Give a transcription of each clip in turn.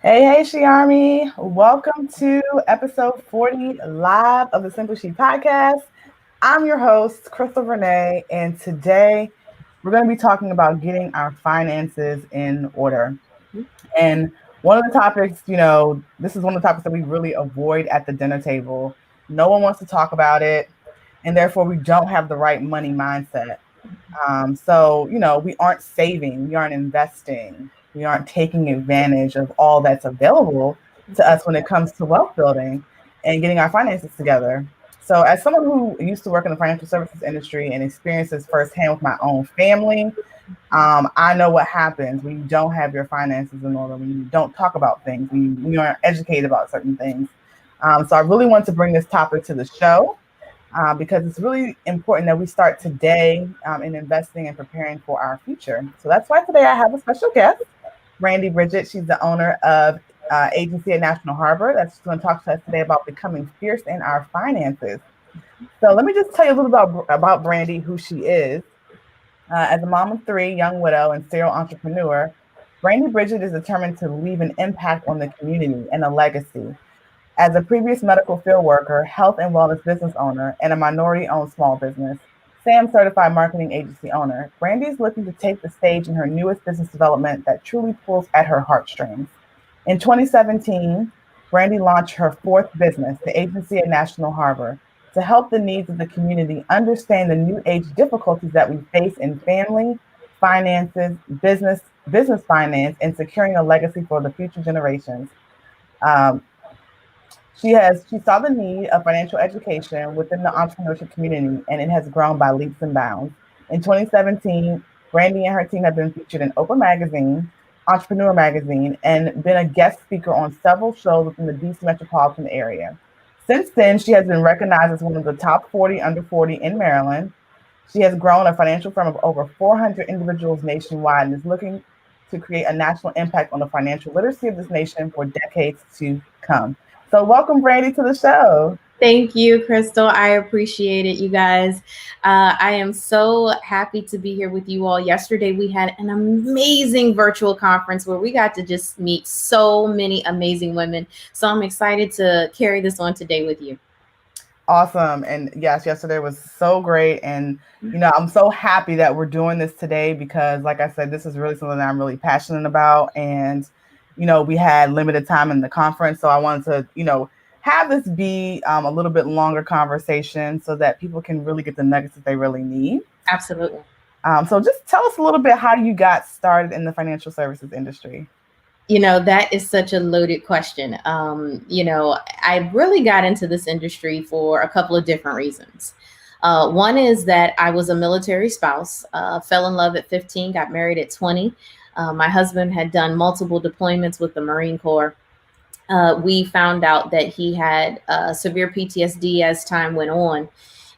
Hey, She Army. Welcome to episode 40 live of the Simple She podcast. I'm your host, Crystal Renee, and today we're going to be talking about getting our finances in order. And one of the topics, this is one of the topics that we really avoid at the dinner table. No one wants to talk about it, and therefore we don't have the right money mindset. So, we aren't saving, we aren't investing, we aren't taking advantage of all that's available to us when it comes to wealth building and getting our finances together. So, as someone who used to work in the financial services industry and experiences firsthand with my own family, I know what happens when you don't have your finances in order, when you don't talk about things, when you aren't educated about certain things. So, I really want to bring this topic to the show because it's really important that we start today in investing and preparing for our future. So that's why today I have a special guest, Brandi Bridgett. She's the owner of agency at National Harbor. That's going to talk to us today about becoming fierce in our finances. So let me just tell you a little about Brandi, who she is. As a mom of three, young widow, and serial entrepreneur, Brandi Bridgett is determined to leave an impact on the community and a legacy. As a previous medical field worker, health and wellness business owner, and a minority-owned small business, SAM certified marketing agency owner, Brandi is looking to take the stage in her newest business development that truly pulls at her heartstrings. In 2017, Brandi launched her fourth business, the agency at National Harbor, to help the needs of the community understand the new age difficulties that we face in family, finances, business finance, and securing a legacy for the future generations. Um, she saw the need of financial education within the entrepreneurship community, and it has grown by leaps and bounds. In 2017, Brandi and her team have been featured in Oprah Magazine, Entrepreneur Magazine, and been a guest speaker on several shows within the DC metropolitan area. Since then, she has been recognized as one of the top 40 under 40 in Maryland. She has grown a financial firm of over 400 individuals nationwide and is looking to create a national impact on the financial literacy of this nation for decades to come. So welcome, Brandi, to the show. Thank you, Crystal. I appreciate it, you guys. I am so happy to be here with you all. Yesterday, we had an amazing virtual conference where we got to just meet so many amazing women. So I'm excited to carry this on today with you. Awesome. And yes, yesterday was so great. And, I'm so happy that we're doing this today because, like I said, this is really something that I'm really passionate about. And, we had limited time in the conference. So I wanted to, have this be a little bit longer conversation so that people can really get the nuggets that they really need. Absolutely. So just tell us a little bit how you got started in the financial services industry. That is such a loaded question. I really got into this industry for a couple of different reasons. One is that I was a military spouse, fell in love at 15, got married at 20. My husband had done multiple deployments with the Marine Corps. We found out that he had severe PTSD as time went on.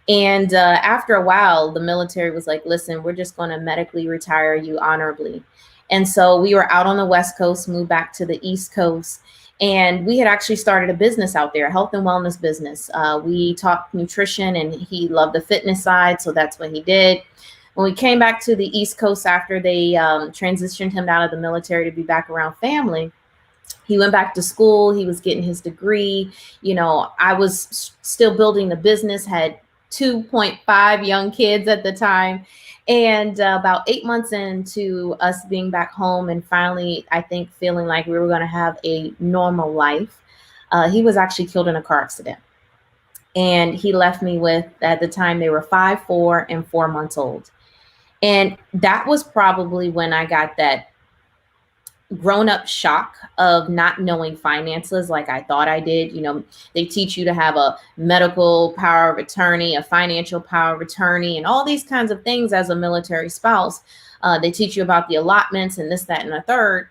And after a while, the military was like, listen, we're just going to medically retire you honorably. And so we were out on the West Coast, moved back to the East Coast, and we had actually started a business out there, a health and wellness business. We taught nutrition, and he loved the fitness side, so that's what he did. When we came back to the East Coast after they transitioned him out of the military to be back around family, he went back to school. He was getting his degree. I was still building the business, had 2.5 young kids at the time. And about 8 months into us being back home and finally, I think, feeling like we were going to have a normal life, he was actually killed in a car accident. And he left me with, at the time, they were 5, 4, and 4 months old. And that was probably when I got that grown-up shock of not knowing finances like I thought I did. They teach you to have a medical power of attorney, a financial power of attorney, and all these kinds of things as a military spouse. They teach you about the allotments and this, that, and the third.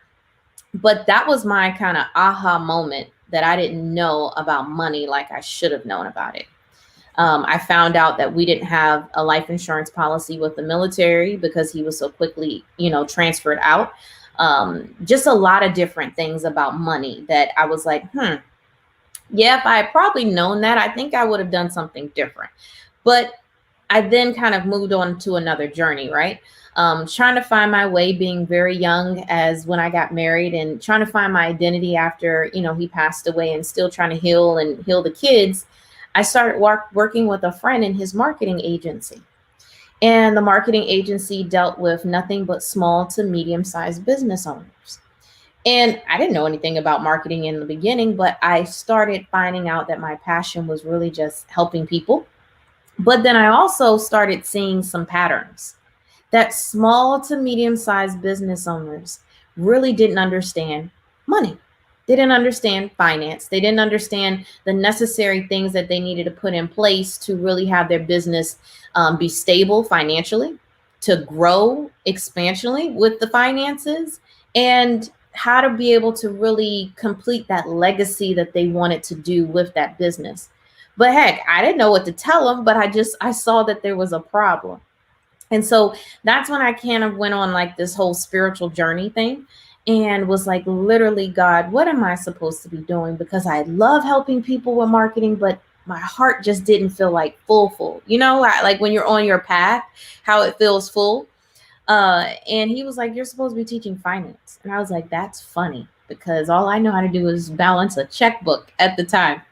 But that was my kind of aha moment that I didn't know about money like I should have known about it. I found out that we didn't have a life insurance policy with the military because he was so quickly, transferred out. Just a lot of different things about money that I was like, yeah, if I had probably known that, I think I would have done something different. But I then kind of moved on to another journey, right? trying to find my way, being very young as when I got married, and trying to find my identity after, he passed away, and still trying to heal and heal the kids. I started working with a friend in his marketing agency. And the marketing agency dealt with nothing but small to medium sized business owners. And I didn't know anything about marketing in the beginning, but I started finding out that my passion was really just helping people. But then I also started seeing some patterns that small to medium sized business owners really didn't understand money. They didn't understand finance. They didn't understand the necessary things that they needed to put in place to really have their business be stable financially, to grow expansionally with the finances, and how to be able to really complete that legacy that they wanted to do with that business. But heck, I didn't know what to tell them, but I saw that there was a problem. And so that's when I kind of went on like this whole spiritual journey thing, and was like, literally, God, what am I supposed to be doing? Because I love helping people with marketing, but my heart just didn't feel like full. Like when you're on your path, how it feels full. And he was like, you're supposed to be teaching finance. And I was like, that's funny, because all I know how to do is balance a checkbook at the time.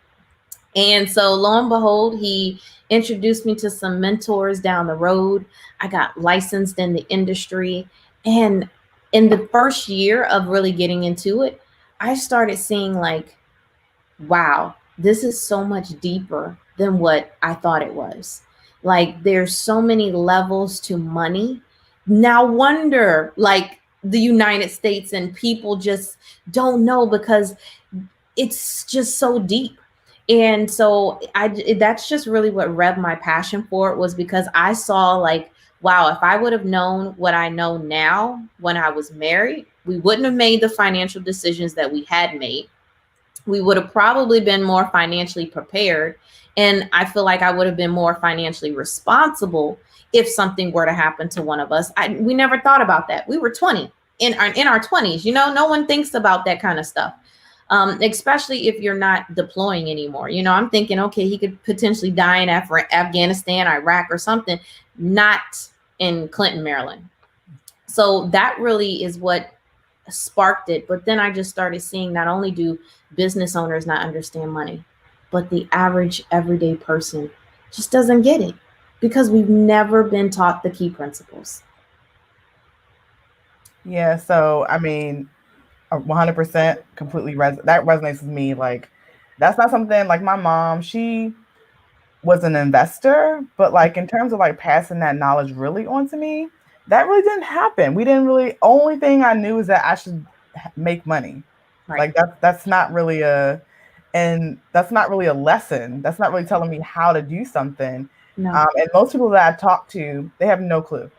And so lo and behold, he introduced me to some mentors down the road. I got licensed in the industry. And in the first year of really getting into it, I started seeing like, wow, this is so much deeper than what I thought it was. Like there's so many levels to money. Now wonder like the United States and people just don't know, because it's just so deep. And so that's just really what revved my passion for it, was because I saw like, wow, if I would have known what I know now when I was married, we wouldn't have made the financial decisions that we had made. We would have probably been more financially prepared. And I feel like I would have been more financially responsible if something were to happen to one of us. We never thought about that. We were 20 in our 20s, no one thinks about that kind of stuff. Especially if you're not deploying anymore. I'm thinking, okay, he could potentially die in Afghanistan, Iraq, or something, not in Clinton, Maryland. So that really is what sparked it. But then I just started seeing, not only do business owners not understand money, but the average everyday person just doesn't get it, because we've never been taught the key principles. Yeah. So, I mean, 100% completely that resonates with me. Like, that's not something like my mom, she was an investor, but like in terms of like passing that knowledge really on to me, that really didn't happen. We didn't really, only thing I knew is that I should make money. Right. Like that's not really that's not really a lesson. That's not really telling me how to do something. No. And most people that I talk to, they have no clue.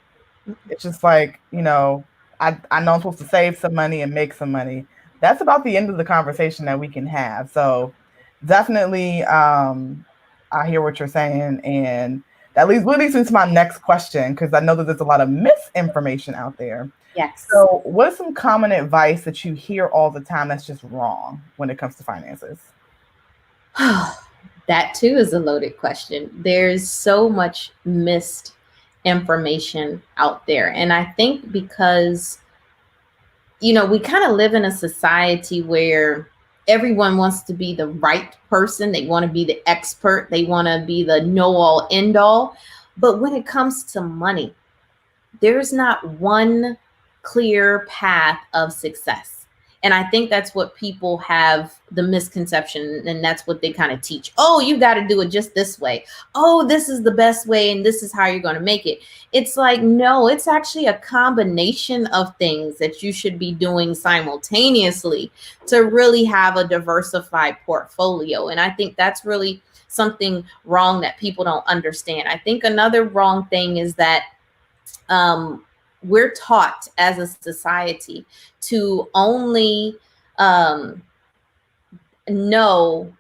It's just like, I know I'm supposed to save some money and make some money. That's about the end of the conversation that we can have. So definitely, I hear what you're saying. And that leads into my next question, because I know that there's a lot of misinformation out there. Yes. So what is some common advice that you hear all the time that's just wrong when it comes to finances? That too is a loaded question. There's so much missed information out there. And I think because, we kind of live in a society where everyone wants to be the right person. They want to be the expert. They want to be the know-all, end-all. But when it comes to money, there's not one clear path of success. And I think that's what people have the misconception, and that's what they kind of teach. Oh, you got to do it just this way. Oh, this is the best way, and this is how you're going to make it. It's like, no, it's actually a combination of things that you should be doing simultaneously to really have a diversified portfolio. And I think that's really something wrong that people don't understand. I think another wrong thing is that we're taught as a society to only know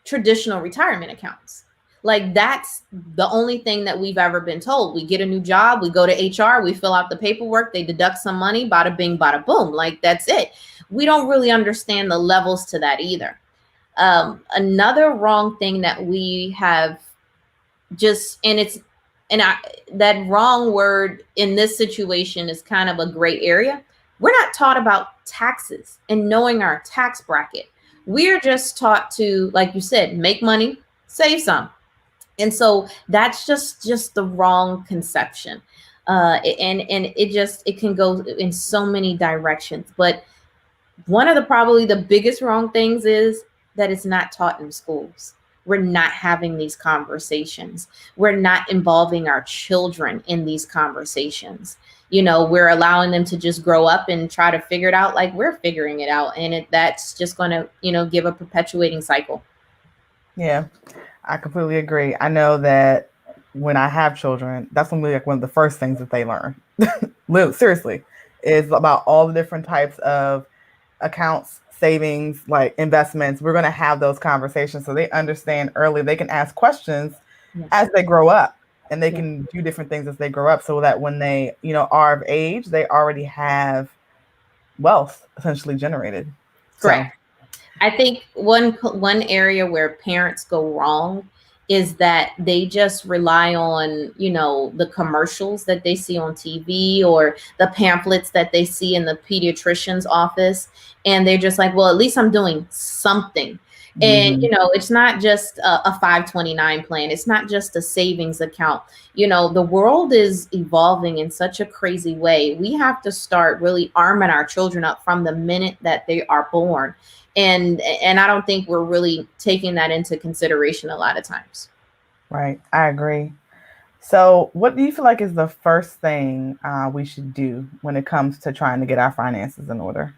traditional retirement accounts. Like that's the only thing that we've ever been told. We get a new job, we go to HR, we fill out the paperwork, they deduct some money, bada bing, bada boom. Like that's it. We don't really understand the levels to that either. Another wrong thing that we have and that wrong word in this situation is kind of a gray area. We're not taught about taxes and knowing our tax bracket. We're just taught to, like you said, make money, save some. And so that's just the wrong conception. And it can go in so many directions. But one of the probably the biggest wrong things is that it's not taught in schools. We're not having these conversations. We're not involving our children in these conversations. We're allowing them to just grow up and try to figure it out like we're figuring it out. And that's just going to, give a perpetuating cycle. Yeah, I completely agree. I know that when I have children, that's going to be like one of the first things that they learn. Seriously, is about all the different types of accounts, savings, like investments. We're going to have those conversations so they understand early. They can ask questions as they grow up, and they can do different things as they grow up, so that when they, are of age, they already have wealth essentially generated. Correct. So I think one area where parents go wrong is that they just rely on, the commercials that they see on TV or the pamphlets that they see in the pediatrician's office. And they're just like, well, at least I'm doing something. And, it's not just a 529 plan. It's not just a savings account. The world is evolving in such a crazy way. We have to start really arming our children up from the minute that they are born. And I don't think we're really taking that into consideration a lot of times. Right. I agree. So what do you feel like is the first thing we should do when it comes to trying to get our finances in order?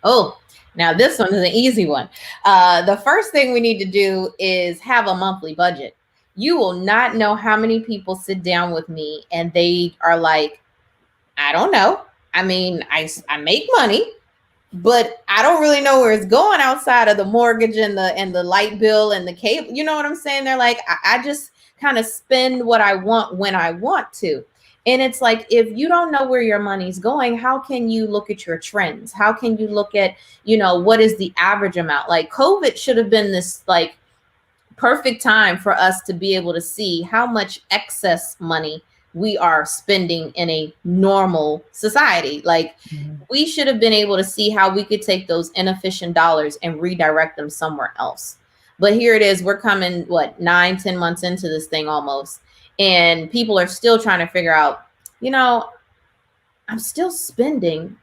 Oh, now this one is an easy one. The first thing we need to do is have a monthly budget. You will not know how many people sit down with me and they are like, I don't know. I mean, I make money, but I don't really know where it's going outside of the mortgage and the light bill and the cable. You know what I'm saying? They're like, I just kind of spend what I want when I want to. And it's like, if you don't know where your money's going, how can you look at your trends? How can you look at, what is the average amount? Like COVID should have been this like perfect time for us to be able to see how much excess money we are spending in a normal society. Like we should have been able to see how we could take those inefficient dollars and redirect them somewhere else. But here it is, we're coming, 9-10 months into this thing almost. And people are still trying to figure out, I'm still spending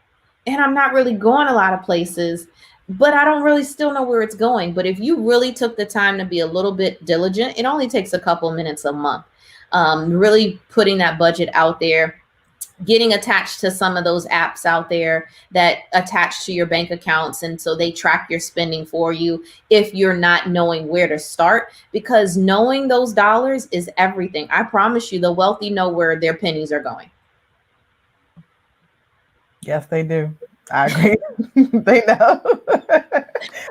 and I'm not really going a lot of places, but I don't really still know where it's going. But if you really took the time to be a little bit diligent, it only takes a couple minutes a month. Really putting that budget out there, getting attached to some of those apps out there that attach to your bank accounts. And so they track your spending for you if you're not knowing where to start, because knowing those dollars is everything. I promise you, the wealthy know where their pennies are going. Yes, they do. I agree. They know.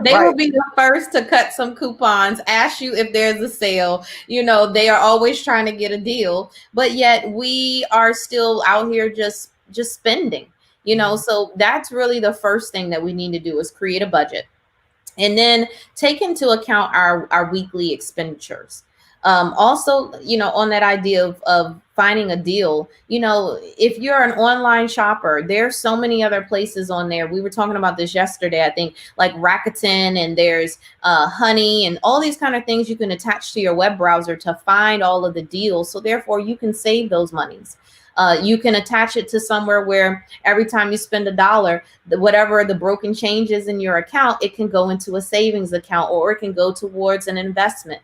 They will be the first to cut some coupons, ask you if there's a sale. They are always trying to get a deal, but yet we are still out here just spending, so that's really the first thing that we need to do is create a budget and then take into account our weekly expenditures. Also, on that idea of finding a deal, if you're an online shopper, there's so many other places on there. We were talking about this yesterday, I think, like Rakuten, and there's Honey and all these kind of things you can attach to your web browser to find all of the deals. So therefore you can save those monies. You can attach it to somewhere where every time you spend $1, whatever the broken change is in your account, it can go into a savings account or it can go towards an investment.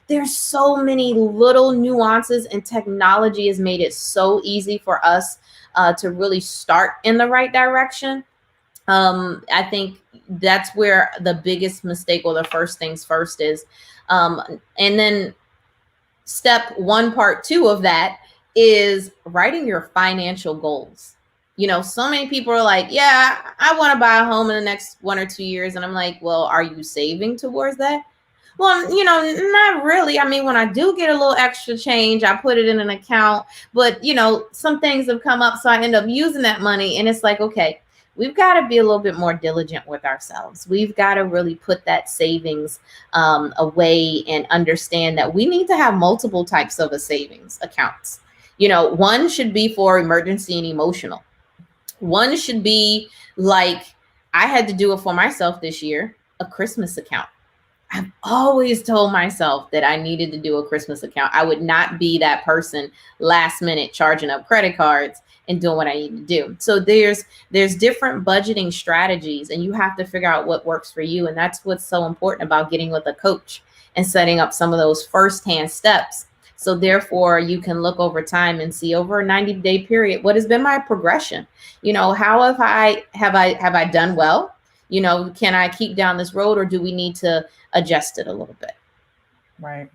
There's so many little nuances, and technology has made it so easy for us to really start in the right direction. I think that's where the biggest mistake, or the first things first, is. And then step 1, part 2 of that is writing your financial goals. So many people are like, yeah, I want to buy a home in the next 1 or 2 years. And I'm like, well, are you saving towards that? Well, not really. I mean, when I do get a little extra change, I put it in an account, but some things have come up, so I end up using that money. And it's like, okay, we've got to be a little bit more diligent with ourselves. We've got to really put that savings away and understand that we need to have multiple types of a savings accounts. One should be for emergency and emotional. One should be like, I had to do it for myself this year, a Christmas account. I've always told myself that I needed to do a Christmas account. I would not be that person last minute charging up credit cards and doing what I need to do. So there's different budgeting strategies, and you have to figure out what works for you. And that's what's so important about getting with a coach and setting up some of those firsthand steps. So therefore, you can look over time and see over a 90-day period, what has been my progression? How have I done well? Can I keep down this road, or do we need to adjust it a little bit? Right.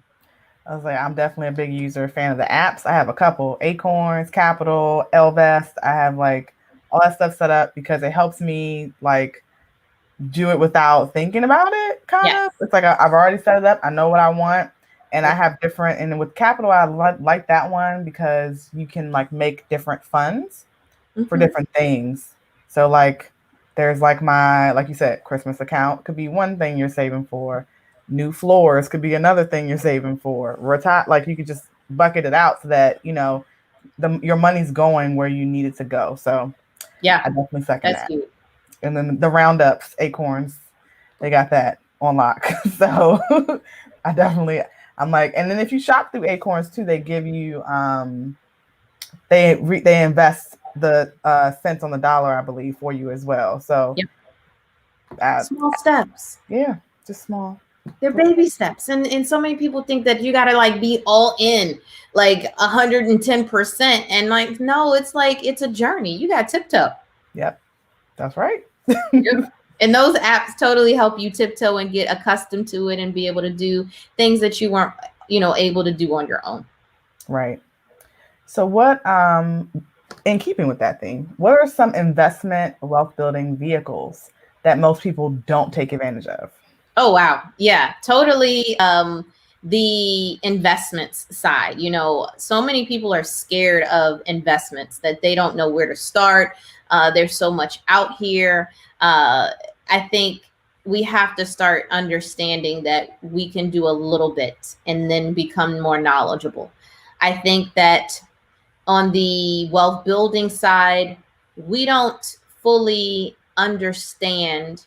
I was like, I'm definitely a big user, fan of the apps. I have a couple: Acorns, Capital, Elvest. I have like all that stuff set up because it helps me like do it without thinking about it. Kind of. It's like I've already set it up. I know what I want, and I have different. And with Capital, I like that one because you can like make different funds for different things. So like, there's like like you said, Christmas account could be one thing you're saving for. New floors could be another thing you're saving for. Retire, like you could just bucket it out so that your money's going where you need it to go. So yeah, I definitely second that. Cute. And then the roundups, Acorns, they got that on lock. So I'm like, and then if you shop through Acorns too, they give you they invest the cents on the dollar, I believe, for you as well. So small steps. Yeah, just small. They're baby steps. And so many people think that you got to like be all in like 110%. And like, no, it's like, it's a journey. You got tiptoe. Yep. That's right. Yep. And those apps totally help you tiptoe and get accustomed to it and be able to do things that you weren't, able to do on your own. Right. So what, in keeping with that thing, what are some investment wealth building vehicles that most people don't take advantage of? Oh, wow. Yeah, totally. The investments side, so many people are scared of investments that they don't know where to start. There's so much out here. I think we have to start understanding that we can do a little bit and then become more knowledgeable. I think that on the wealth building side, we don't fully understand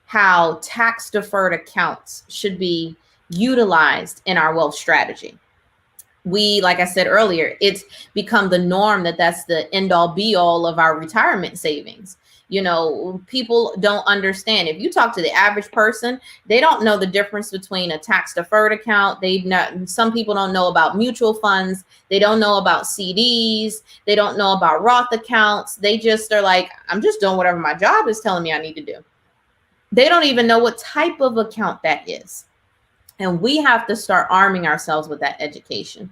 how tax deferred accounts should be utilized in our wealth strategy. Like I said earlier, it's become the norm that's the end all be all of our retirement savings. People don't understand. If you talk to the average person, they don't know the difference between a tax deferred account. Some people don't know about mutual funds. They don't know about CDs. They don't know about Roth accounts. They just are like, I'm just doing whatever my job is telling me I need to do. They don't even know what type of account that is. And we have to start arming ourselves with that education.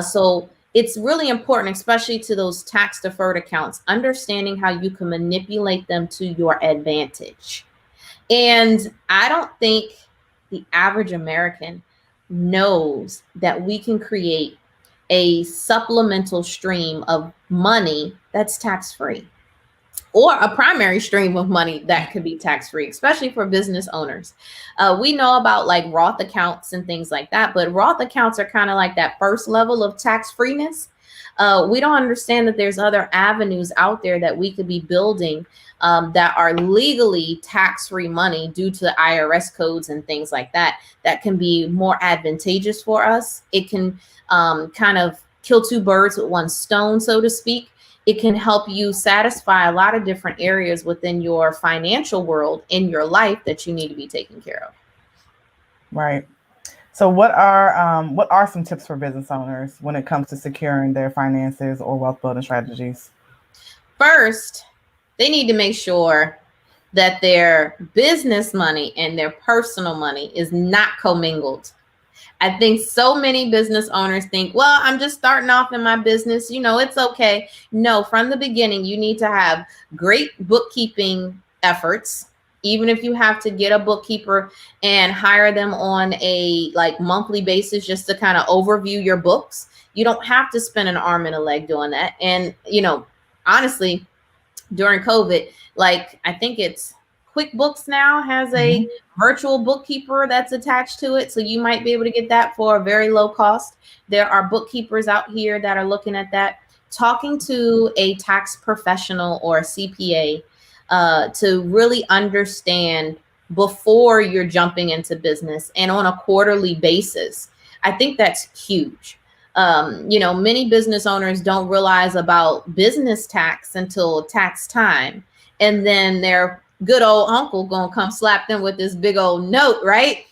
So it's really important, especially to those tax deferred accounts, understanding how you can manipulate them to your advantage. And I don't think the average American knows that we can create a supplemental stream of money that's tax-free, or a primary stream of money that could be tax-free, especially for business owners. We know about like Roth accounts and things like that, but Roth accounts are kind of like that first level of tax-freeness. We don't understand that there's other avenues out there that we could be building that are legally tax-free money due to IRS codes and things like that can be more advantageous for us. It can kind of kill two birds with one stone, so to speak. It can help you satisfy a lot of different areas within your financial world in your life that you need to be taken care of. Right. So what are some tips for business owners when it comes to securing their finances or wealth building strategies? First, they need to make sure that their business money and their personal money is not commingled. I think so many business owners think, well, I'm just starting off in my business. It's okay. No, from the beginning, you need to have great bookkeeping efforts. Even if you have to get a bookkeeper and hire them on a like monthly basis just to kind of overview your books, you don't have to spend an arm and a leg doing that. And, honestly, during COVID, like I think it's QuickBooks now has a virtual bookkeeper that's attached to it. So you might be able to get that for a very low cost. There are bookkeepers out here that are looking at that. Talking to a tax professional or a CPA to really understand before you're jumping into business and on a quarterly basis. I think that's huge. Many business owners don't realize about business tax until tax time. And then their good old uncle gonna come slap them with this big old note, right?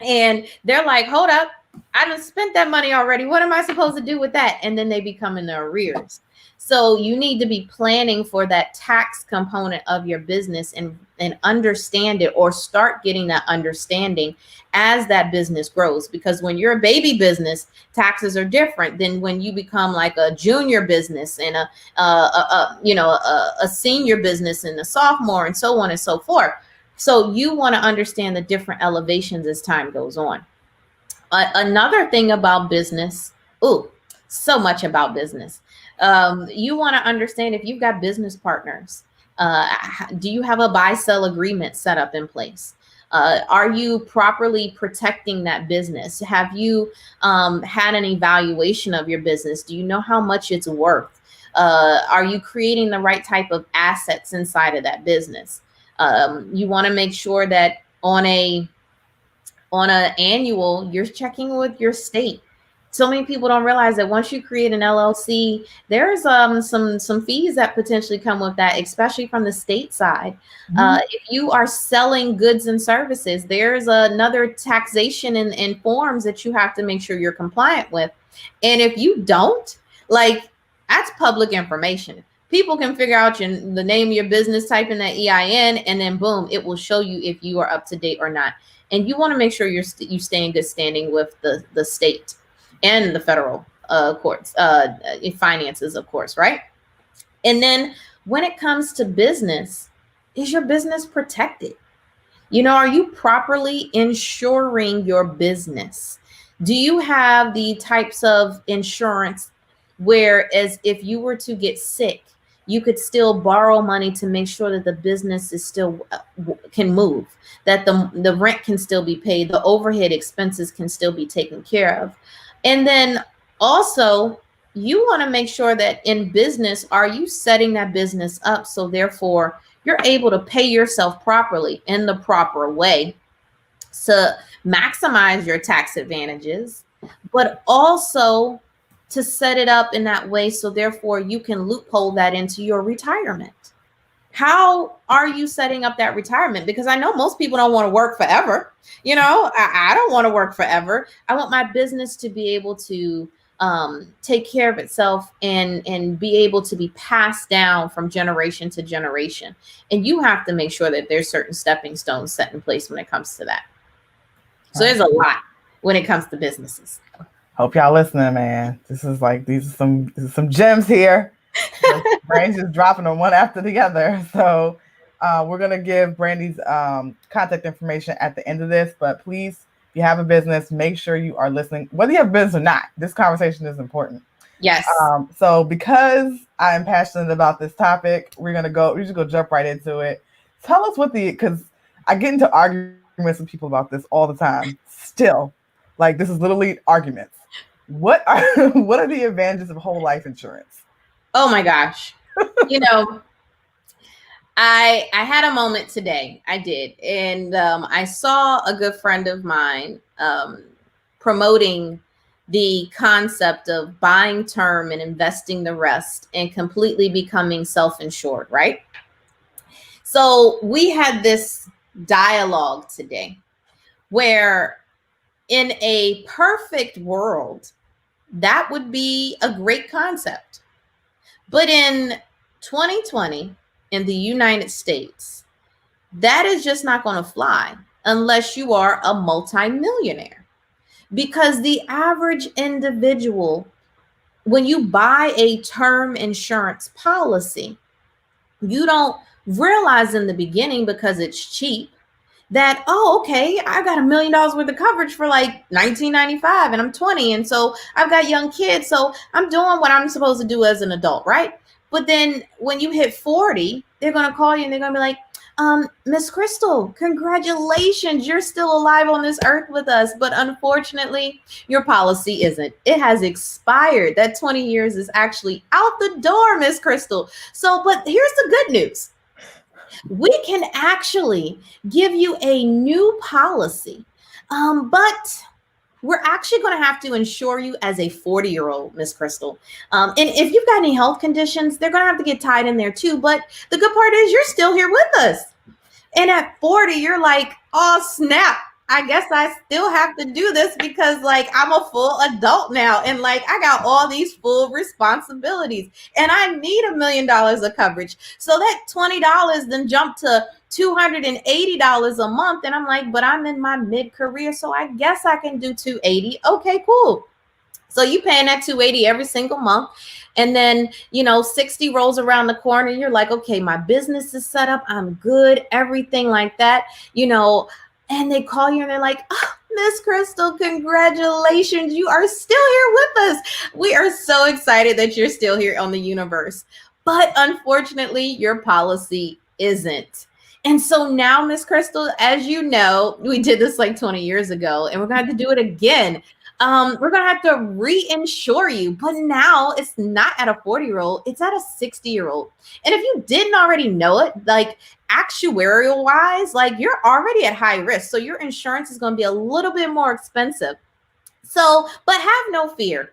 And they're like, hold up, I done spent that money already. What am I supposed to do with that? And then they become in the arrears. So you need to be planning for that tax component of your business and understand it, or start getting that understanding as that business grows. Because when you're a baby business, taxes are different than when you become like a junior business and a senior business and a sophomore and so on and so forth. So you want to understand the different elevations as time goes on. Another thing about business, so much about business. You want to understand if you've got business partners. Do you have a buy-sell agreement set up in place? Are you properly protecting that business? Have you had an evaluation of your business? Do you know how much it's worth? Are you creating the right type of assets inside of that business? You want to make sure that on an annual, you're checking with your state. So many people don't realize that once you create an LLC, there's some fees that potentially come with that, especially from the state side. If you are selling goods and services, there's another taxation and forms that you have to make sure you're compliant with. And if you don't, like, that's public information. People can figure out the name of your business, type in that EIN, and then boom, it will show you if you are up to date or not. And you want to make sure you stay in good standing with the state and the federal courts, finances, of course, right? And then when it comes to business, is your business protected? Are you properly insuring your business? Do you have the types of insurance whereas if you were to get sick, you could still borrow money to make sure that the business is still can move, that the rent can still be paid, the overhead expenses can still be taken care of. And then also, you want to make sure that in business, are you setting that business up so therefore you're able to pay yourself properly in the proper way to maximize your tax advantages, but also to set it up in that way so therefore you can loophole that into your retirement. How are you setting up that retirement? Because I know most people don't want to work forever. I don't want to work forever. I want my business to be able to take care of itself and be able to be passed down from generation to generation. And you have to make sure that there's certain stepping stones set in place when it comes to that. So there's a lot when it comes to businesses. Hope y'all listening, man. These are some gems here. Brain's just dropping them one after the other. So we're gonna give Brandi's contact information at the end of this. But please, if you have a business, make sure you are listening, whether you have a business or not. This conversation is important. Yes. So because I'm passionate about this topic, we're just gonna jump right into it. Tell us because I get into arguments with people about this all the time. Still, like, this is literally arguments. What are the advantages of whole life insurance? Oh my gosh. I had a moment today. I did. And I saw a good friend of mine promoting the concept of buying term and investing the rest and completely becoming self-insured, right? So we had this dialogue today where in a perfect world, that would be a great concept. But in 2020, in the United States, that is just not going to fly unless you are a multimillionaire. Because the average individual, when you buy a term insurance policy, you don't realize in the beginning, because it's cheap, that, okay, I got $1 million worth of coverage for like $19.95 and I'm 20. And so I've got young kids. So I'm doing what I'm supposed to do as an adult, right? But then when you hit 40, they're going to call you and they're going to be like, Miss Crystal, congratulations. You're still alive on this earth with us. But unfortunately, your policy isn't. It has expired. That 20 years is actually out the door, Miss Crystal. So, but here's the good news. We can actually give you a new policy, but we're actually going to have to insure you as a 40-year-old, Miss Crystal. And if you've got any health conditions, they're going to have to get tied in there too. But the good part is you're still here with us. And at 40, you're like, oh, snap. I guess I still have to do this because like I'm a full adult now. And like I got all these full responsibilities and I need $1 million of coverage. So that $20 then jumped to $280 a month. And I'm like, but I'm in my mid-career. So I guess I can do $280. Okay, cool. So you paying that $280 every single month. And then, 60 rolls around the corner. You're like, okay, my business is set up. I'm good. Everything like that, and they call you and they're like, oh, Miss Crystal, congratulations. You are still here with us. We are so excited that you're still here on the universe. But unfortunately, your policy isn't. And so now, Miss Crystal, as you know, we did this like 20 years ago, and we're going to have to do it again. We're going to have to reinsure you, but now it's not at a 40-year-old, it's at a 60-year-old. And if you didn't already know it, like actuarial wise, like you're already at high risk. So your insurance is going to be a little bit more expensive. So, but have no fear.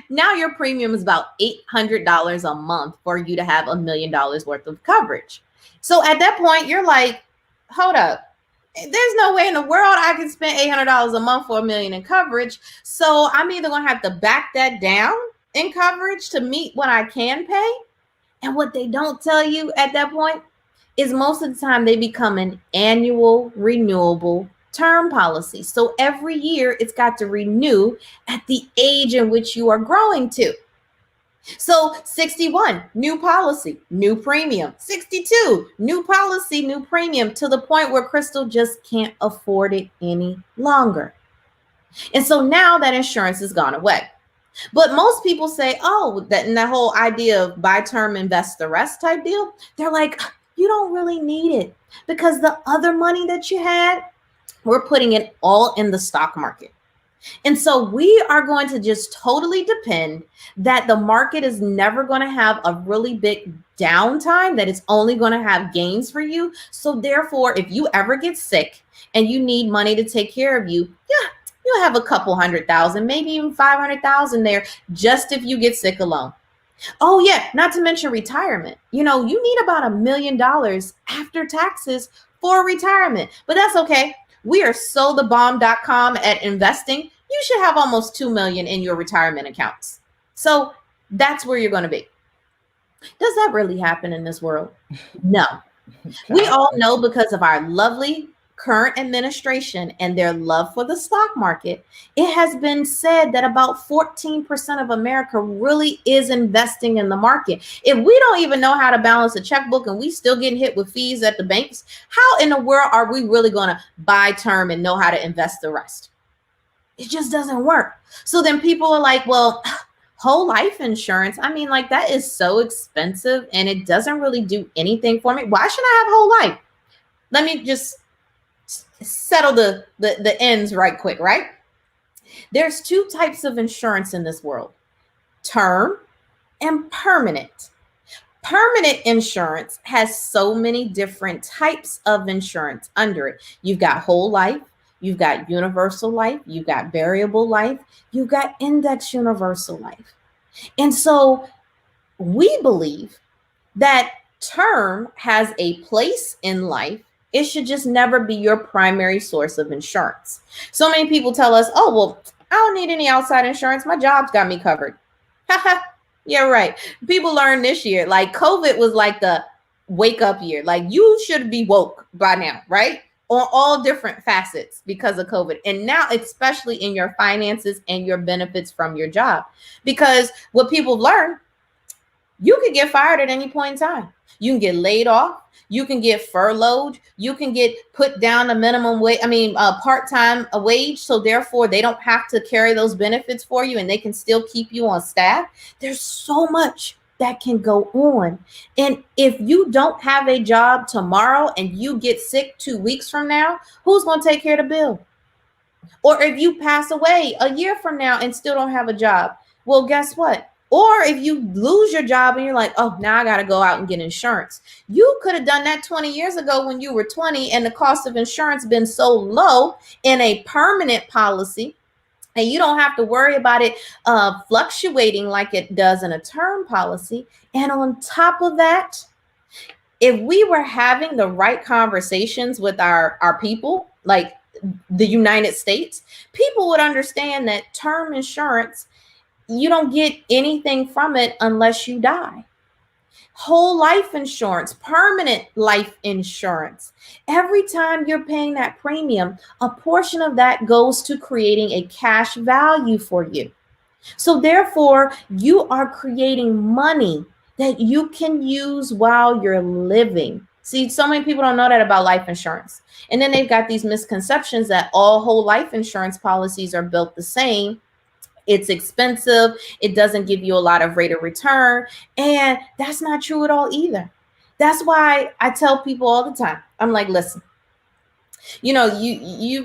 Now your premium is about $800 a month for you to have $1 million worth of coverage. So at that point, you're like, hold up. There's no way in the world I can spend $800 a month for $1 million in coverage. So I'm either going to have to back that down in coverage to meet what I can pay. And what they don't tell you at that point is most of the time they become an annual renewable term policy. So every year it's got to renew at the age in which you are growing to. So 61, new policy, new premium. 62, new policy, new premium, to the point where Crystal just can't afford it any longer. And so now that insurance has gone away. But most people say, oh, that whole idea of buy term, invest the rest type deal, they're like, you don't really need it because the other money that you had, we're putting it all in the stock market. And so we are going to just totally depend that the market is never going to have a really big downtime, that it's only going to have gains for you. So therefore, if you ever get sick and you need money to take care of you, you'll have a couple $100,000, maybe even $500,000 there, just if you get sick alone. Oh yeah, not to mention retirement. You need about $1 million after taxes for retirement, but that's okay. We are sothebomb.com at investing. You should have almost $2 million in your retirement accounts. So that's where you're going to be. Does that really happen in this world? No. We all know because of our lovely current administration and their love for the stock market, it has been said that about 14% of America really is investing in the market. If we don't even know how to balance a checkbook and we still getting hit with fees at the banks, how in the world are we really going to buy term and know how to invest the rest? It just doesn't work. So then people are like, well, whole life insurance, I mean, like that is so expensive and it doesn't really do anything for me. Why should I have whole life? Let me just settle the ends right quick, right? There's two types of insurance in this world: term and permanent. Permanent insurance has so many different types of insurance under it. You've got whole life, you've got universal life, you've got variable life, you've got index universal life. And so we believe that term has a place in life. It should just never be your primary source of insurance. So many people tell us, oh, well, I don't need any outside insurance. My job's got me covered. Yeah, right. People learned this year, like COVID was like the wake up year. Like you should be woke by now, right? On all different facets because of COVID. And now, especially in your finances and your benefits from your job. Because what people learn, you could get fired at any point in time. You can get laid off. You can get furloughed. You can get put down a minimum wage, part-time wage. So therefore they don't have to carry those benefits for you and they can still keep you on staff. There's so much that can go on. And if you don't have a job tomorrow and you get sick 2 weeks from now, who's going to take care of the bill? Or if you pass away a year from now and still don't have a job, well, guess what? Or if you lose your job and you're like, oh, now I got to go out and get insurance. You could have done that 20 years ago when you were 20 and the cost of insurance been so low in a permanent policy, and you don't have to worry about it fluctuating like it does in a term policy. And on top of that, if we were having the right conversations with our people, like the United States, people would understand that term insurance, you don't get anything from it unless you die. Whole life insurance, permanent life insurance. Every time you're paying that premium, a portion of that goes to creating a cash value for you. So therefore, you are creating money that you can use while you're living. See, so many people don't know that about life insurance. And then they've got these misconceptions that all whole life insurance policies are built the same. It's expensive. It doesn't give you a lot of rate of return. And that's not true at all either. That's why I tell people all the time, I'm like, listen, you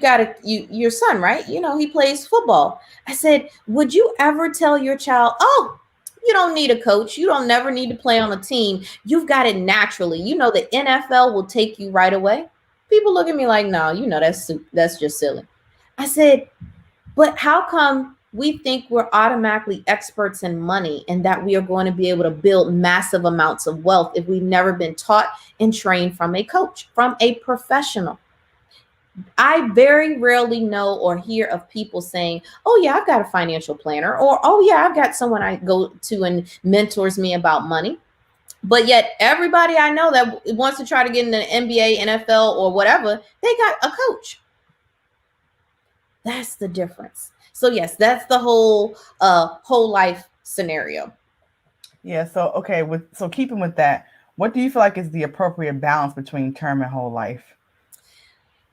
got your son, right? He plays football. I said, would you ever tell your child, oh, you don't need a coach. You don't never need to play on a team. You've got it naturally. The NFL will take you right away. People look at me like, no, that's just silly. I said, but how come we think we're automatically experts in money and that we are going to be able to build massive amounts of wealth if we've never been taught and trained from a coach, from a professional? I very rarely know or hear of people saying, oh yeah, I've got a financial planner, or, oh yeah, I've got someone I go to and mentors me about money. But yet everybody I know that wants to try to get in the NBA, NFL, or whatever, they got a coach. That's the difference. So yes, that's the whole life scenario. Yeah. So, okay. So keeping with that, what do you feel like is the appropriate balance between term and whole life?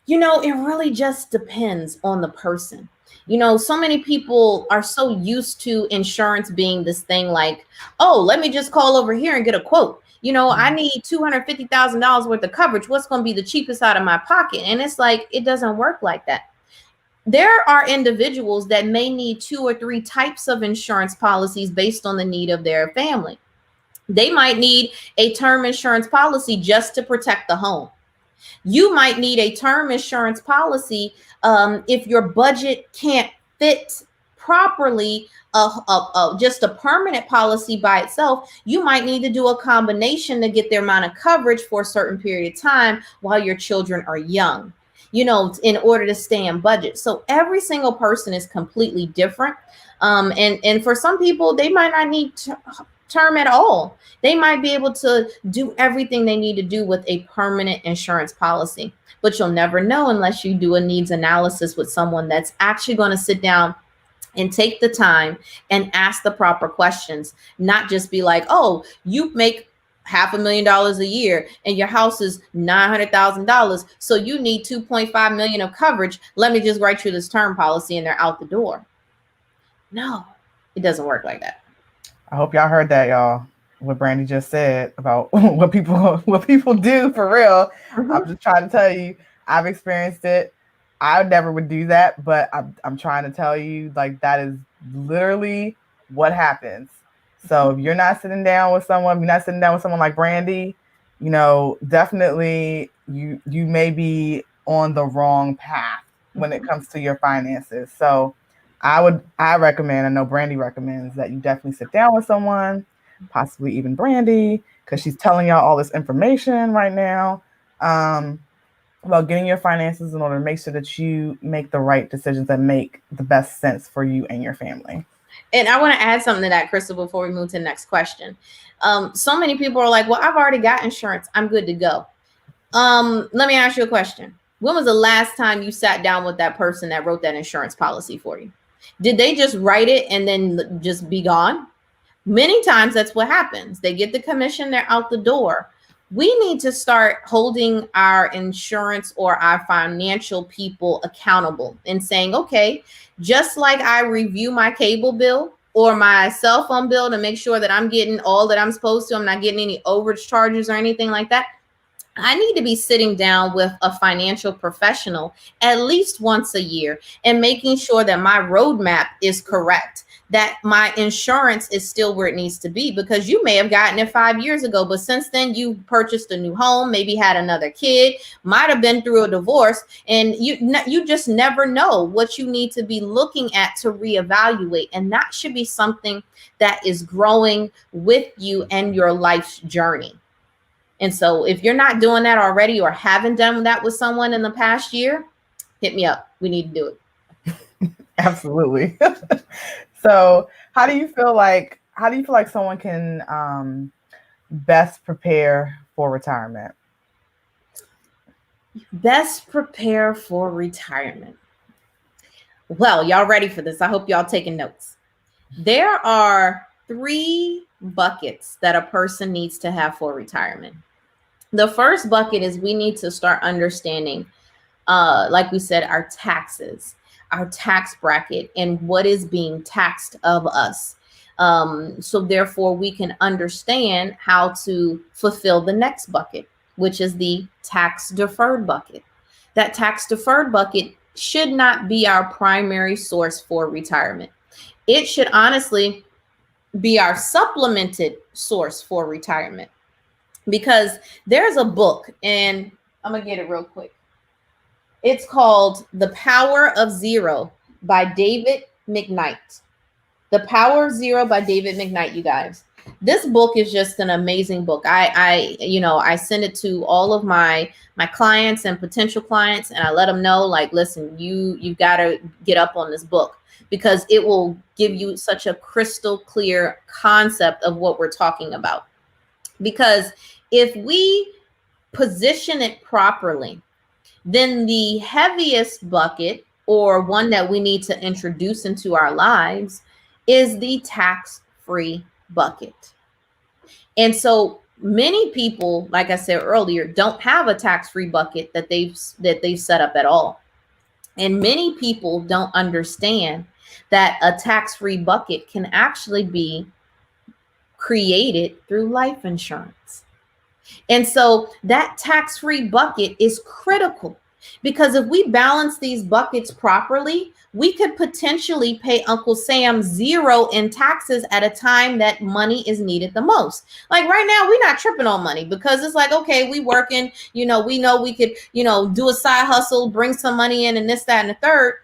It really just depends on the person. So many people are so used to insurance being this thing like, oh, let me just call over here and get a quote. I need $250,000 worth of coverage. What's going to be the cheapest out of my pocket? And it's like, it doesn't work like that. There are individuals that may need 2 or 3 types of insurance policies based on the need of their family. They might need a term insurance policy just to protect the home. You might need a term insurance policy if your budget can't fit properly. Just a permanent policy by itself, you might need to do a combination to get the amount of coverage for a certain period of time while your children are young, in order to stay in budget. So every single person is completely different. And for some people, they might not need term at all. They might be able to do everything they need to do with a permanent insurance policy, but you'll never know unless you do a needs analysis with someone that's actually going to sit down and take the time and ask the proper questions, not just be like, oh, you make $500,000 a year and your house is $900,000. So you need 2.5 million of coverage. Let me just write you this term policy and they're out the door. No, it doesn't work like that. I hope y'all heard that, y'all. What Brandi just said about what people do for real. Mm-hmm. I'm just trying to tell you, I've experienced it. I never would do that, but I'm trying to tell you, like, that is literally what happens. So if you're not sitting down with someone, like Brandi, definitely you may be on the wrong path when it comes to your finances. So I recommend, I know Brandi recommends, that you definitely sit down with someone, possibly even Brandi, because she's telling y'all all this information right now about getting your finances in order to make sure that you make the right decisions that make the best sense for you and your family. And I want to add something to that, Crystal, before we move to the next question. So many people are like, well, I've already got insurance. I'm good to go. Let me ask you a question. When was the last time you sat down with that person that wrote that insurance policy for you? Did they just write it and then just be gone? Many times that's what happens. They get the commission, they're out the door. We need to start holding our insurance or our financial people accountable and saying, okay, just like I review my cable bill or my cell phone bill to make sure that I'm getting all that I'm supposed to. I'm not getting any overage charges or anything like that. I need to be sitting down with a financial professional at least once a year and making sure that my roadmap is correct, that my insurance is still where it needs to be, because you may have gotten it 5 years ago, but since then you purchased a new home, maybe had another kid, might have been through a divorce, and you just never know what you need to be looking at to reevaluate. And that should be something that is growing with you and your life's journey. And so if you're not doing that already or haven't done that with someone in the past year, hit me up. We need to do it. Absolutely. So how do you feel like someone can best prepare for retirement? Best prepare for retirement. Well, y'all ready for this? I hope y'all taking notes. There are 3 buckets that a person needs to have for retirement. The first bucket is we need to start understanding, like we said, our taxes, our tax bracket, and what is being taxed of us. So therefore, we can understand how to fulfill the next bucket, which is the tax deferred bucket. That tax deferred bucket should not be our primary source for retirement. It should honestly be our supplemented source for retirement. Because there's a book, and I'm going to get it real quick. It's called The Power of Zero by David McKnight. The Power of Zero by David McKnight, you guys. This book is just an amazing book. I send it to all of my clients and potential clients, and I let them know, like, listen, you've got to get up on this book, because it will give you such a crystal clear concept of what we're talking about. Because if we position it properly, then the heaviest bucket, or one that we need to introduce into our lives, is the tax-free bucket. And so many people, like I said earlier, don't have a tax-free bucket that they've set up at all. And many people don't understand that a tax-free bucket can actually be created through life insurance. And so that tax-free bucket is critical, because if we balance these buckets properly, we could potentially pay Uncle Sam 0 in taxes at a time that money is needed the most. Like right now, we're not tripping on money, because it's like, okay, we working, we know we could, do a side hustle, bring some money in, and this, that, and the third.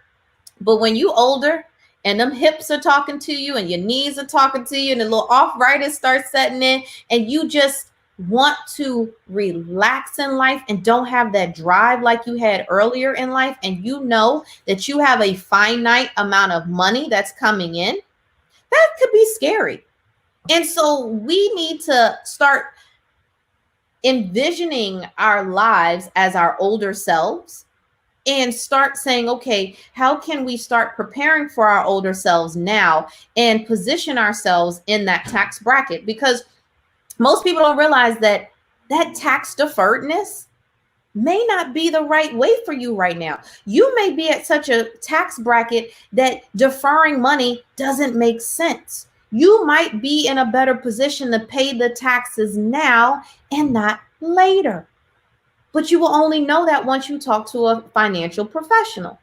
But when you older and them hips are talking to you and your knees are talking to you and the little arthritis starts setting in, and you just want to relax in life and don't have that drive like you had earlier in life, and you know that you have a finite amount of money that's coming in, that could be scary. And so we need to start envisioning our lives as our older selves and start saying, okay, how can we start preparing for our older selves now and position ourselves in that tax bracket? Because most people don't realize that tax deferredness may not be the right way for you right now. You may be at such a tax bracket that deferring money doesn't make sense. You might be in a better position to pay the taxes now and not later. But you will only know that once you talk to a financial professional.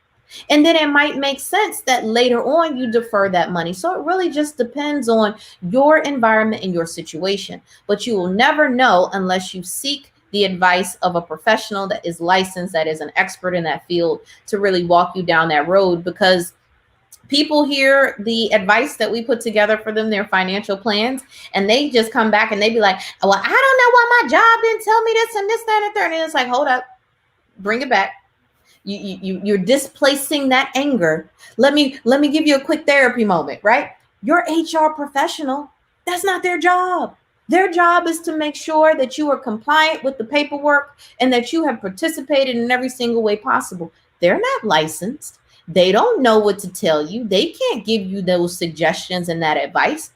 And then it might make sense that later on you defer that money. So it really just depends on your environment and your situation. But you will never know unless you seek the advice of a professional that is licensed, that is an expert in that field, to really walk you down that road. Because people hear the advice that we put together for them, their financial plans, and they just come back and they be like, well, I don't know why my job didn't tell me this and this, that, and third. And it's like, hold up, bring it back. You're displacing that anger. Let me give you a quick therapy moment, right? Your HR professional, that's not their job. Their job is to make sure that you are compliant with the paperwork and that you have participated in every single way possible. They're not licensed. They don't know what to tell you. They can't give you those suggestions and that advice.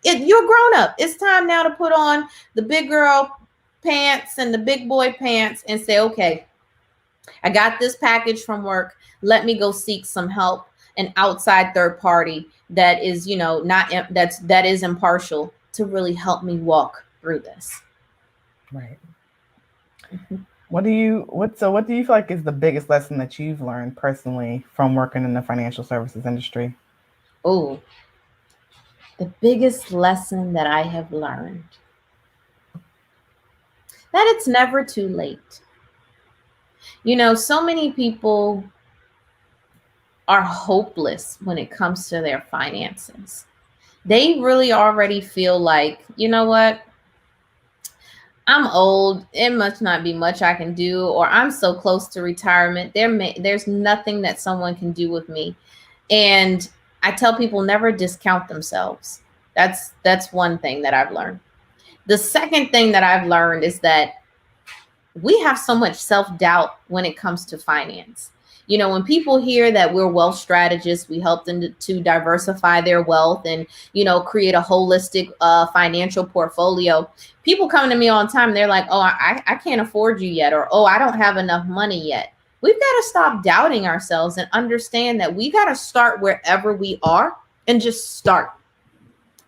You're grown up. It's time now to put on the big girl pants and the big boy pants and say, okay, I got this package from work. Let me go seek some help. an outside third party that is, not that is impartial to really help me walk through this. Right. What do you feel like is the biggest lesson that you've learned personally from working in the financial services industry? Oh, the biggest lesson that I have learned, that it's never too late. So many people are hopeless when it comes to their finances. They really already feel like, you know what? I'm old. It must not be much I can do, or I'm so close to retirement. There's nothing that someone can do with me. And I tell people never discount themselves. That's one thing that I've learned. The second thing that I've learned is that we have so much self-doubt when it comes to finance. When people hear that we're wealth strategists, we help them to diversify their wealth and, create a holistic financial portfolio. People come to me all the time. They're like, oh, I can't afford you yet. Or, oh, I don't have enough money yet. We've got to stop doubting ourselves and understand that we got to start wherever we are and just start.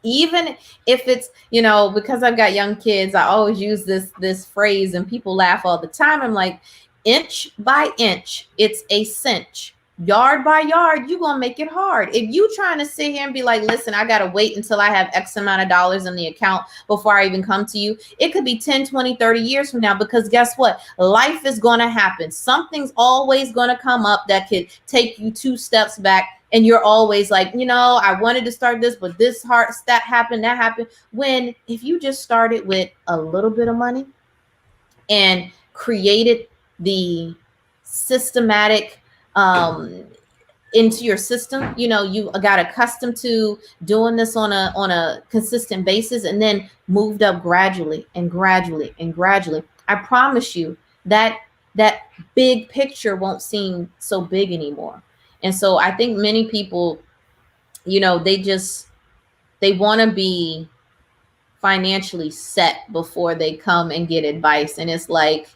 Even if it's, because I've got young kids, I always use this phrase and people laugh all the time. I'm like, inch by inch, it's a cinch. Yard by yard, you're going to make it hard. If you trying to sit here and be like, listen, I got to wait until I have X amount of dollars in the account before I even come to you, it could be 10, 20, 30 years from now, because guess what? Life is going to happen. Something's always going to come up that could take you 2 steps back. And you're always like, I wanted to start this, but this that happened. When if you just started with a little bit of money and created the systematic into your system, you got accustomed to doing this on a consistent basis, and then moved up gradually and gradually and gradually. I promise you that big picture won't seem so big anymore. And so I think many people, they want to be financially set before they come and get advice. And it's like,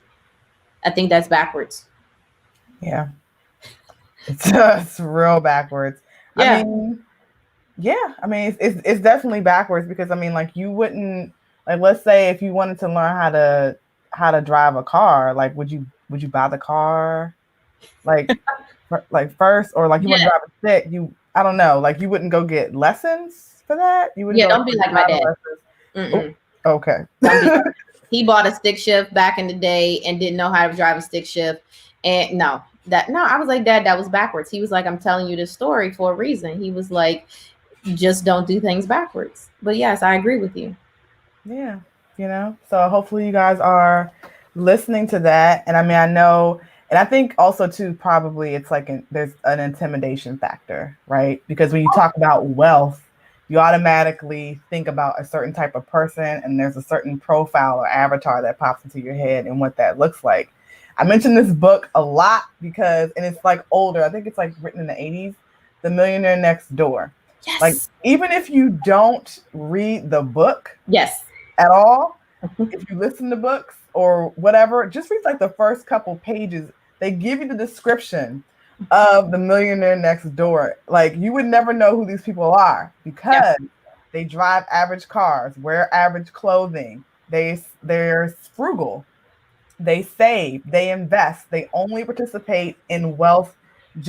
I think that's backwards. Yeah. It's real backwards. Yeah. I mean, it's definitely backwards, because I mean, like, you wouldn't, like, let's say if you wanted to learn how to drive a car, like, would you buy the car? Like, first, or like you want to drive a stick, I don't know, like, you wouldn't go get lessons for that. You wouldn't. Yeah, don't be like my dad. Oh, okay. He bought a stick shift back in the day and didn't know how to drive a stick shift. And I was like, Dad, that was backwards. He was like, I'm telling you this story for a reason. He was like, just don't do things backwards. But yes, I agree with you. Yeah. So hopefully you guys are listening to that. And I mean, I know, and I think also too, probably it's like there's an intimidation factor, right? Because when you talk about wealth, you automatically think about a certain type of person, and there's a certain profile or avatar that pops into your head and what that looks like. I mentioned this book a lot and it's like older. I think it's like written in the 80s, The Millionaire Next Door. Yes. Like, even if you don't read the book yes, at all, if you listen to books or whatever, just read like the first couple pages. They give you the description of the millionaire next door. Like, you would never know who these people are, because they drive average cars, wear average clothing. They're frugal. They save, they invest, they only participate in wealth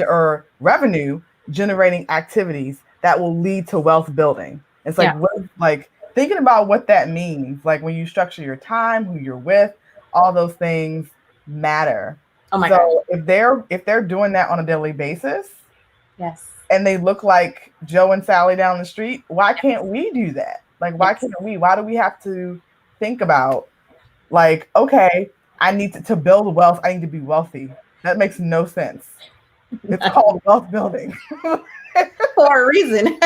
or revenue generating activities that will lead to wealth building. It's like, like, thinking about what that means, like, when you structure your time, who you're with, all those things matter. Oh my God. If they're doing that on a daily basis, yes, and they look like Joe and Sally down the street, why can't we do that? Like, why can't we? Why do we have to think about, like, okay, I need to build wealth, I need to be wealthy? That makes no sense. It's called wealth building. For a reason.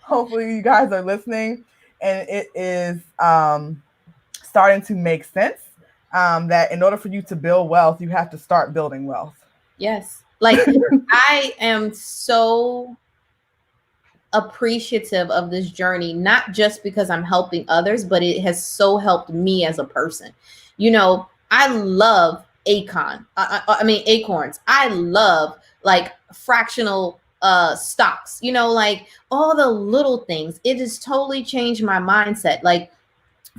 Hopefully you guys are listening, and it is starting to make sense, that in order for you to build wealth, you have to start building wealth. Yes. Like, I am so appreciative of this journey, not just because I'm helping others, but it has so helped me as a person. I love acorns. I love like fractional stocks, like all the little things. It has totally changed my mindset. Like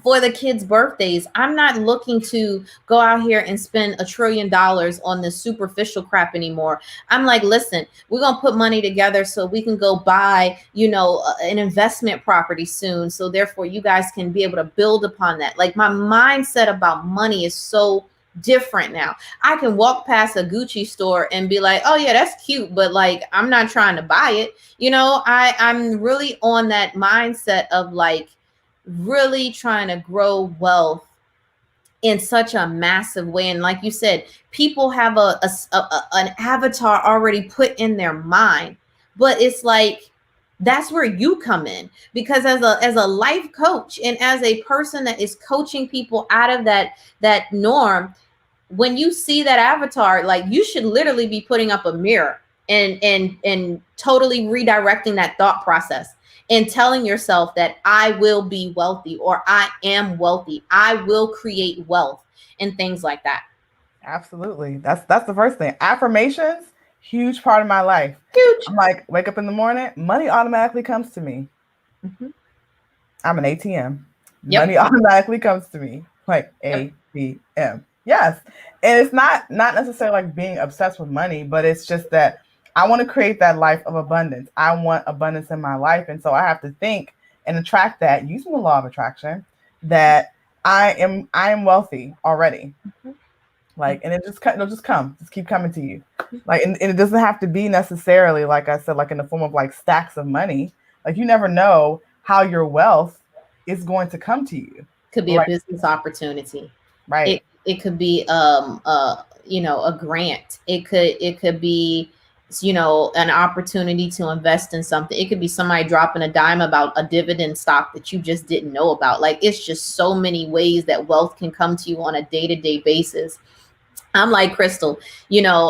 for the kids' birthdays, I'm not looking to go out here and spend $1 trillion on this superficial crap anymore. I'm like, listen, we're going to put money together so we can go buy, an investment property soon. So therefore you guys can be able to build upon that. Like my mindset about money is so different now. I can walk past a Gucci store and be like, oh yeah, that's cute, but like I'm not trying to buy it. I'm really on that mindset of like really trying to grow wealth in such a massive way. And like you said, people have an avatar already put in their mind, but it's like that's where you come in, because as a life coach and as a person that is coaching people out of that norm, when you see that avatar, like you should literally be putting up a mirror and totally redirecting that thought process and telling yourself that I will be wealthy, or I am wealthy, I will create wealth, and things like that. Absolutely. That's the first thing. Affirmations, huge part of my life. Huge. I'm like, wake up in the morning, money automatically comes to me. Mm-hmm. I'm an ATM. Yep. Money automatically comes to me. Like ATM. Yes. And it's not necessarily like being obsessed with money, but it's just that I want to create that life of abundance. I want abundance in my life. And so I have to think and attract that using the law of attraction, that I am wealthy already. Mm-hmm. Like, and it'll just come, just keep coming to you. Like, and it doesn't have to be necessarily, like I said, like in the form of like stacks of money. Like you never know how your wealth is going to come to you. Could be a business opportunity. Right. It could be a grant. It could be an opportunity to invest in something. It could be somebody dropping a dime about a dividend stock that you just didn't know about. Like it's just so many ways that wealth can come to you on a day-to-day basis. I'm like Crystal,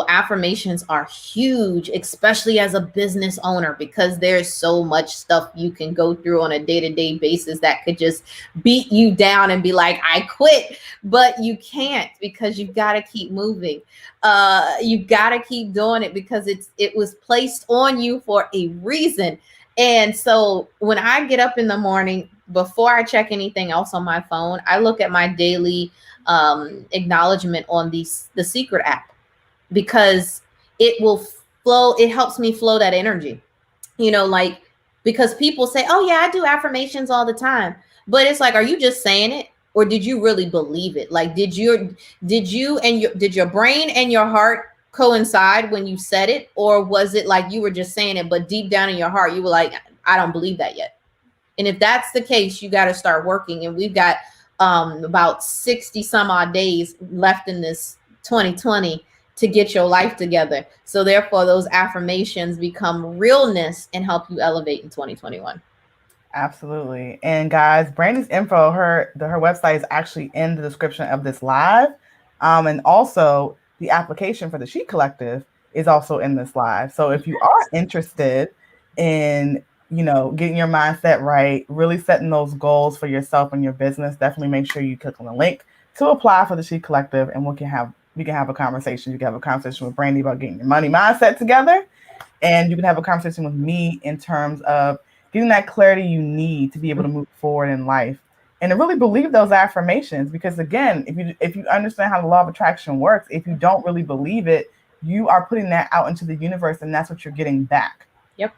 affirmations are huge, especially as a business owner, because there's so much stuff you can go through on a day-to-day basis that could just beat you down and be like, I quit. But you can't, because you've got to keep moving. You've got to keep doing it, because it was placed on you for a reason. And so when I get up in the morning, before I check anything else on my phone, I look at my daily acknowledgement on the Secret app, because it will flow. It helps me flow that energy, like, because people say, oh yeah, I do affirmations all the time. But it's like, are you just saying it, or did you really believe it? Like, did your brain and your heart coincide when you said it? Or was it like you were just saying it, but deep down in your heart, you were like, I don't believe that yet. And if that's the case, you got to start working. And we've got about 60 some odd days left in this 2020 to get your life together. So therefore, those affirmations become realness and help you elevate in 2021. Absolutely. And guys, Brandi's info, her website is actually in the description of this live. And also the application for the She Collective is also in this live. So if you are interested in getting your mindset right, really setting those goals for yourself and your business, definitely make sure you click on the link to apply for the She Collective, and we can have a conversation. You can have a conversation with Brandi about getting your money mindset together, and you can have a conversation with me in terms of getting that clarity you need to be able to move forward in life and to really believe those affirmations. Because again, if you understand how the law of attraction works, if you don't really believe it, you are putting that out into the universe, and that's what you're getting back. Yep.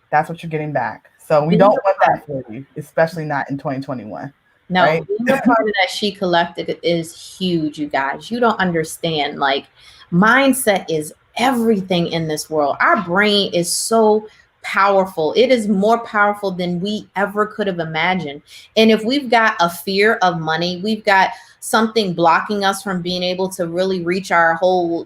That's what you're getting back. So we don't want that for you, especially not in 2021. No, right? being a part of that She Collective is huge, you guys. You don't understand. Like, mindset is everything in this world. Our brain is so powerful. It is more powerful than we ever could have imagined. And if we've got a fear of money, we've got something blocking us from being able to really reach our whole,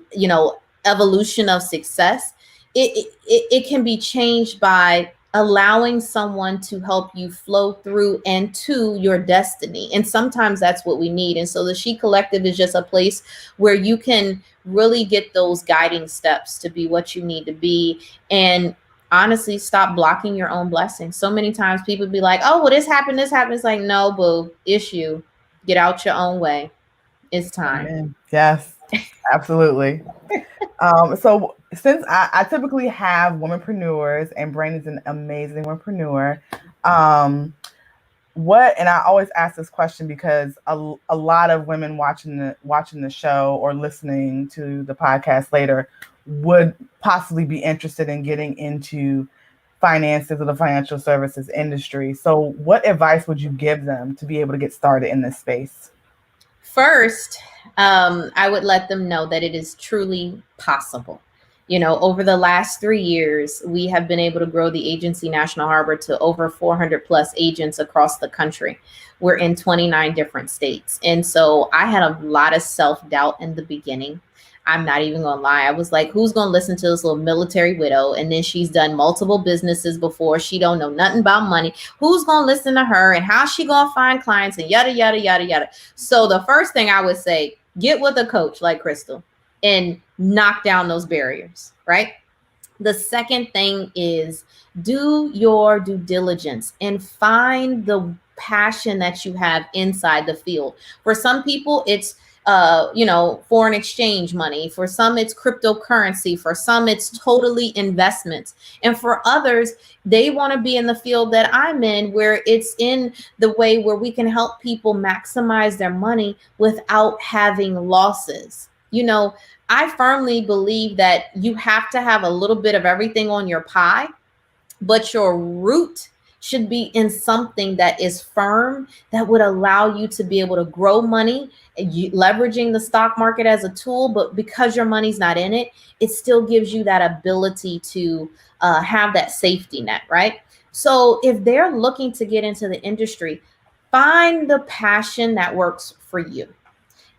evolution of success, it can be changed by allowing someone to help you flow through and to your destiny. And sometimes that's what we need. And so the She Collective is just a place where you can really get those guiding steps to be what you need to be. And honestly, stop blocking your own blessings. So many times people be like, oh, well, this happened. It's like, no, boo, issue. Get out your own way. It's time. Amen. Yes, absolutely. So since I typically have womenpreneurs, and Brandy's an amazing womenpreneur, um, and I always ask this question because a lot of women watching the show or listening to the podcast later would possibly be interested in getting into finances or the financial services industry. So what advice would you give them to be able to get started in this space? First, I would let them know that it is truly possible. Over the last 3 years, we have been able to grow the agency National Harbor to over 400 plus agents across the country. We're in 29 different states. And so I had a lot of self-doubt in the beginning. I'm not even gonna lie. I was like, who's gonna listen to this little military widow? And then she's done multiple businesses before. She don't know nothing about money. Who's gonna listen to her, and how's she gonna find clients, and yada, yada, yada, yada. So the first thing I would say, get with a coach like Crystal and knock down those barriers, right? The second thing is do your due diligence and find the passion that you have inside the field. For some people, it's foreign exchange money. For some, it's cryptocurrency. For some, it's totally investments. And for others, they want to be in the field that I'm in, where it's in the way where we can help people maximize their money without having losses. I firmly believe that you have to have a little bit of everything on your pie, but your root should be in something that is firm, that would allow you to be able to grow money, leveraging the stock market as a tool. But because your money's not in it, it still gives you that ability to have that safety net, right? So if they're looking to get into the industry, find the passion that works for you,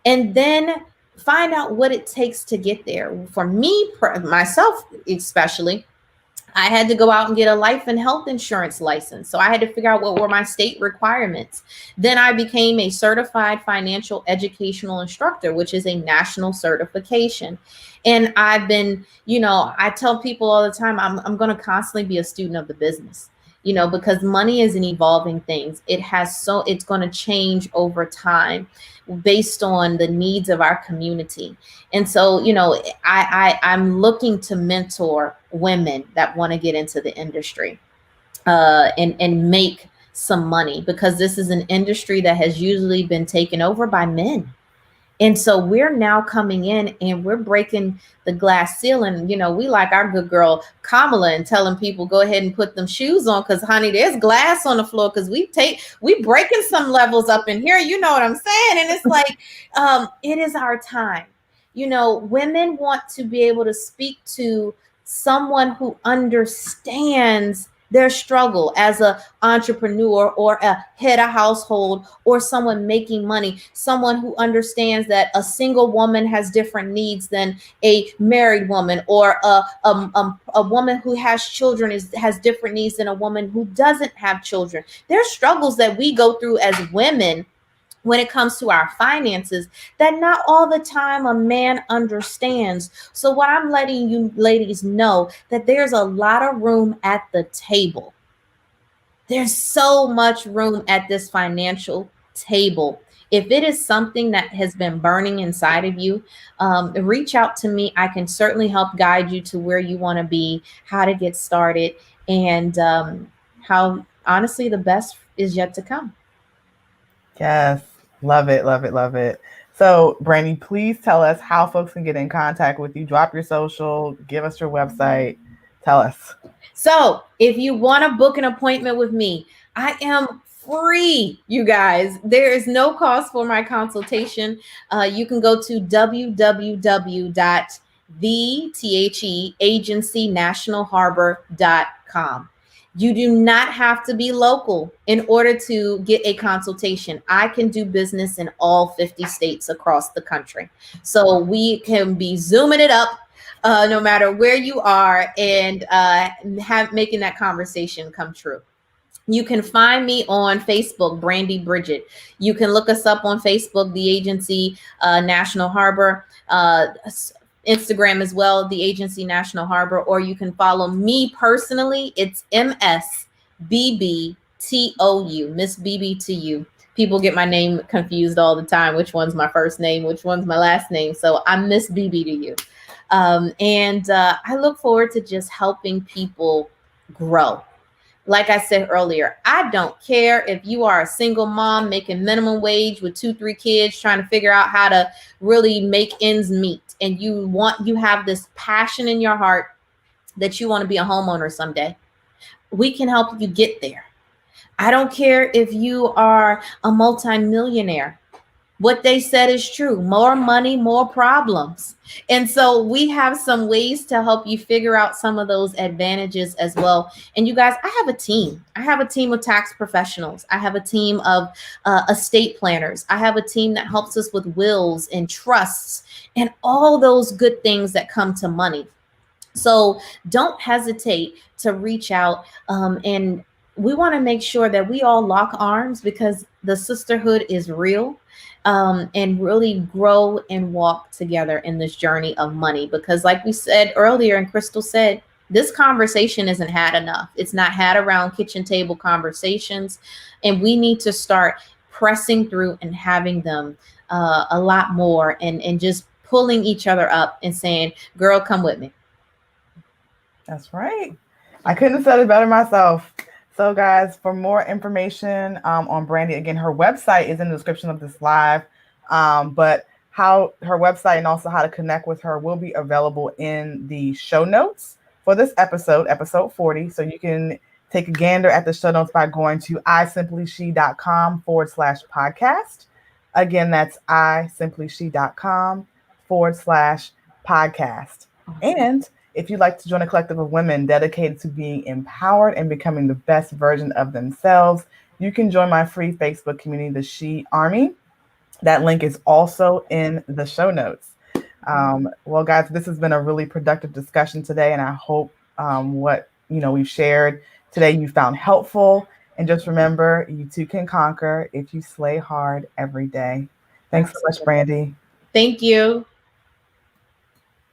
and then find out what it takes to get there. For me, myself especially, I had to go out and get a life and health insurance license. So I had to figure out what were my state requirements. Then I became a certified financial educational instructor, which is a national certification. And I've been, I tell people all the time, I'm going to constantly be a student of the business, because money is an evolving thing. It's going to change over time based on the needs of our community. And so, I'm looking to mentor women that want to get into the industry and make some money, because this is an industry that has usually been taken over by men. And so we're now coming in and we're breaking the glass ceiling. We like our good girl Kamala and telling people, go ahead and put them shoes on, because honey, there's glass on the floor, because we breaking some levels up in here. You know what I'm saying? And it's like, it is our time. Women want to be able to speak to someone who understands their struggle as an entrepreneur or a head of household or someone making money, someone who understands that a single woman has different needs than a married woman, or a woman who has children has different needs than a woman who doesn't have children. There's struggles that we go through as women when it comes to our finances that not all the time a man understands. So what I'm letting you ladies know, that there's a lot of room at the table. There's so much room at this financial table. If it is something that has been burning inside of you, reach out to me. I can certainly help guide you to where you want to be, how to get started, and how honestly the best is yet to come. Yes. Love it, love it, love it. So, Brandi, please tell us how folks can get in contact with you. Drop your social, give us your website. Tell us. So, if you want to book an appointment with me, I am free, you guys. There is no cost for my consultation. You can go to www.theagencynationalharbor.com. You do not have to be local in order to get a consultation. I can do business in all 50 states across the country. So we can be zooming it up no matter where you are, and making that conversation come true. You can find me on Facebook, Brandi Bridgett. You can look us up on Facebook, the Agency National Harbor. Instagram as well, the Agency National Harbor, or you can follow me personally. It's MSBBTOU, Miss BB to you. People get my name confused all the time. Which one's my first name? Which one's my last name? So I'm Miss BB to you. And I look forward to just helping people grow. Like I said earlier, I don't care if you are a single mom making minimum wage with 2, 3 kids, trying to figure out how to really make ends meet. And you have this passion in your heart that you want to be a homeowner someday. We can help you get there. I don't care if you are a multimillionaire. What they said is true: more money, more problems. And so we have some ways to help you figure out some of those advantages as well. And you guys, I have a team of tax professionals. I have a team of estate planners. I have a team that helps us with wills and trusts and all those good things that come to money. So don't hesitate to reach out. And we want to make sure that we all lock arms, because the sisterhood is real, and really grow and walk together in this journey of money. Because, like we said earlier, and Crystal said, this conversation isn't had enough. It's not had around kitchen table conversations. And we need to start pressing through and having them a lot more, and just pulling each other up and saying, girl, come with me. That's right. I couldn't have said it better myself. So, guys, for more information on Brandi, again, her website is in the description of this live. But how her website and also how to connect with her will be available in the show notes for this episode, episode 40. So you can take a gander at the show notes by going to isimplishe.com/podcast. Again, that's isimplishe.com/podcast. And if you'd like to join a collective of women dedicated to being empowered and becoming the best version of themselves, you can join my free Facebook community, the She Army. That link is also in the show notes. Well, guys, this has been a really productive discussion today, and I hope what we've shared today you found helpful. And just remember, you too can conquer if you slay hard every day. Thanks so much, Brandi. Thank you.